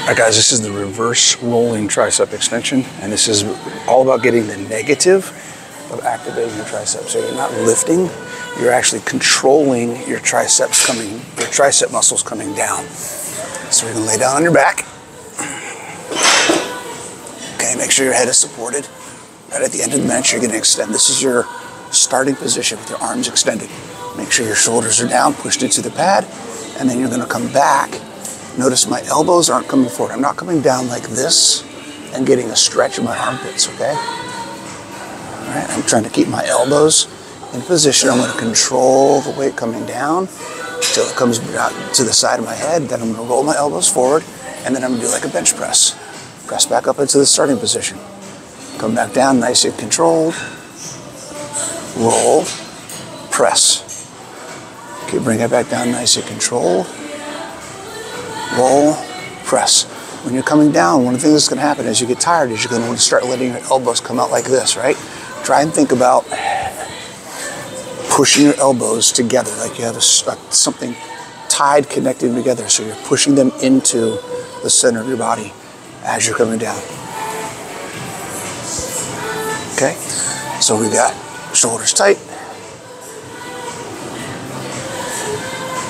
All right, guys, this is the reverse rolling tricep extension, and this is all about getting the negative of activating your tricep. So you're not lifting, you're actually controlling your tricep muscles coming down. So you're gonna lay down on your back. Okay, make sure your head is supported. Right at the end of the bench, you're gonna extend. This is your starting position with your arms extended. Make sure your shoulders are down, pushed into the pad, and then you're gonna come back. Notice my elbows aren't coming forward. I'm not coming down like this and getting a stretch in my armpits, okay? All right, I'm trying to keep my elbows in position. I'm gonna control the weight coming down until it comes out to the side of my head. Then I'm gonna roll my elbows forward, and then I'm gonna do like a bench press. Press back up into the starting position. Come back down, nice and controlled. Roll, press. Okay, bring it back down, nice and controlled. Roll, press. When you're coming down, one of the things that's going to happen as you get tired is you're going to want to start letting your elbows come out like this, right? Try and think about pushing your elbows together, like you have something tied, connecting them together. So you're pushing them into the center of your body as you're coming down. Okay? So we got shoulders tight.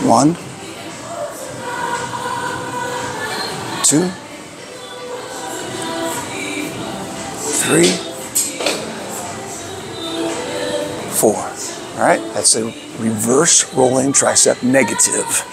1, 2, 3, 4. All right, that's a reverse rolling tricep negative.